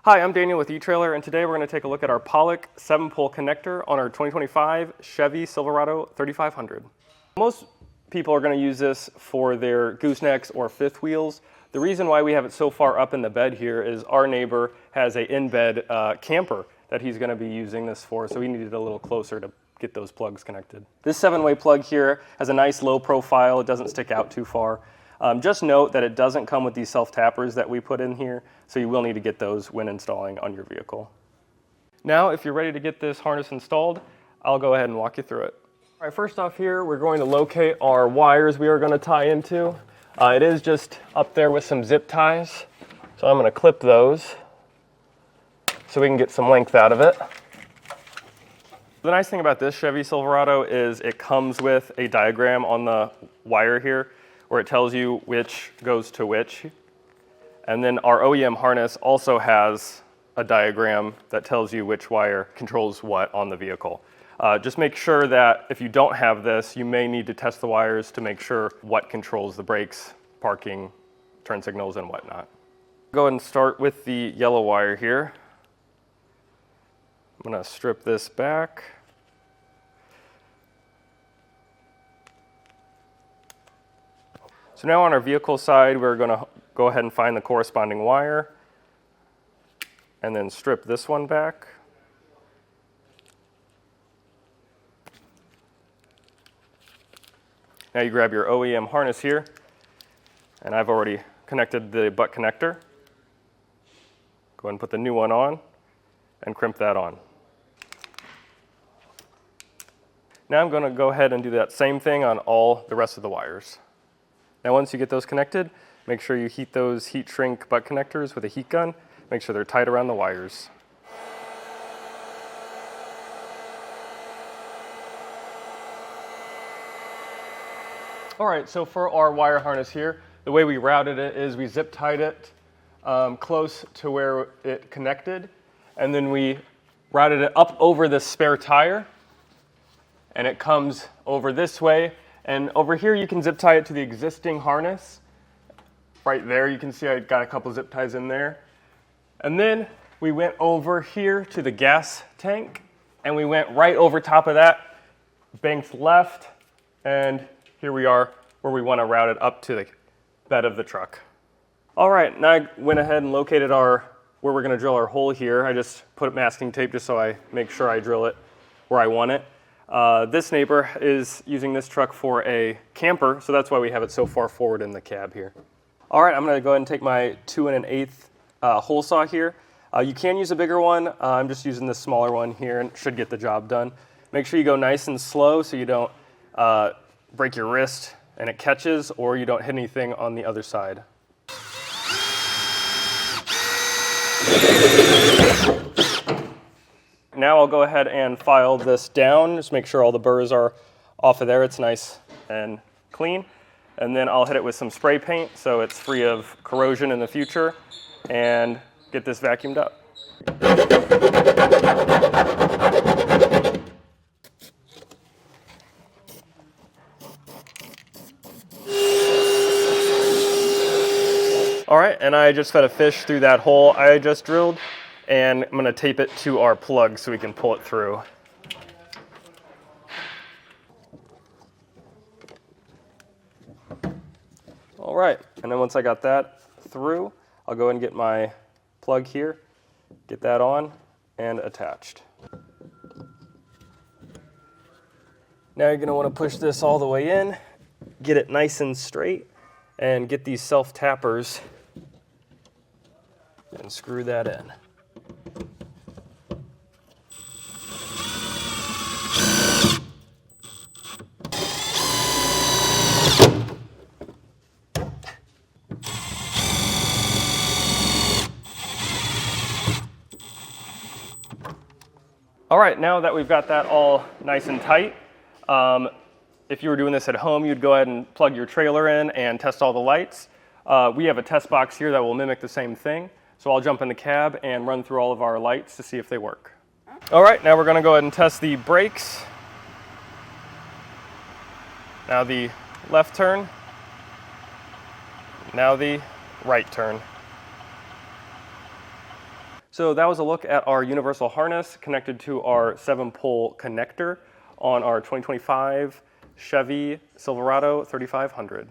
Hi, I'm Daniel with eTrailer, and today we're going to take a look at our Pollak 7-pole connector on our 2025 Chevy Silverado 3500. Most people are going to use this for their goosenecks or fifth wheels. The reason why we have it so far up in the bed here is our neighbor has a in-bed camper that he's going to be using this for, so we needed a little closer to get those plugs connected. This 7-way plug here has a nice low profile. It doesn't stick out too far. Just note that it doesn't come with these self-tappers that we put in here, so you will need to get those when installing on your vehicle. Now, if you're ready to get this harness installed, I'll go ahead and walk you through it. All right, first off here, we're going to locate our wires we are going to tie into. It is just up there with some zip ties, so I'm going to clip those so we can get some length out of it. The nice thing about this Chevy Silverado is it comes with a diagram on the wire here where it tells you which goes to which. And then our OEM harness also has a diagram that tells you which wire controls what on the vehicle. Just make sure that if you don't have this, you may need to test the wires to make sure what controls the brakes, parking, turn signals, and whatnot. Go ahead and start with the yellow wire here. I'm going to strip this back. So now on our vehicle side, we're going to go ahead and find the corresponding wire and then strip this one back. Now you grab your OEM harness here, and I've already connected the butt connector. Go ahead and put the new one on and crimp that on. Now I'm going to go ahead and do that same thing on all the rest of the wires. Now once you get those connected, make sure you heat those heat shrink butt connectors with a heat gun. Make sure they're tight around the wires. All right, so for our wire harness here, the way we routed it is we zip tied it close to where it connected, and then we routed it up over this spare tire, and it comes over this way. And over here, you can zip tie it to the existing harness. Right there, you can see I got a couple zip ties in there. And then we went over here to the gas tank, and we went right over top of that, banked left, and here we are where we want to route it up to the bed of the truck. All right, now I went ahead and located where we're going to drill our hole here. I just put masking tape just so I make sure I drill it where I want it. This neighbor is using this truck for a camper, so that's why we have it so far forward in the cab here. All right, I'm going to go ahead and take my 2 1/8 hole saw here. You can use a bigger one. I'm just using this smaller one here and it should get the job done. Make sure you go nice and slow so you don't break your wrist and it catches, or you don't hit anything on the other side. Now I'll go ahead and file this down, just make sure all the burrs are off of there. It's nice and clean. And then I'll hit it with some spray paint so it's free of corrosion in the future and get this vacuumed up. All right, and I just fed a fish through that hole I just drilled. And I'm going to tape it to our plug so we can pull it through. All right, and then once I got that through, I'll go ahead and get my plug here, get that on and attached. Now you're going to want to push this all the way in, get it nice and straight, and get these self-tappers and screw that in. All right, now that we've got that all nice and tight, if you were doing this at home, you'd go ahead and plug your trailer in and test all the lights. We have a test box here that will mimic the same thing. So I'll jump in the cab and run through all of our lights to see if they work. All right, now we're going to go ahead and test the brakes. Now the left turn. Now the right turn. So that was a look at our universal harness connected to our 7-pole connector on our 2025 Chevy Silverado 3500.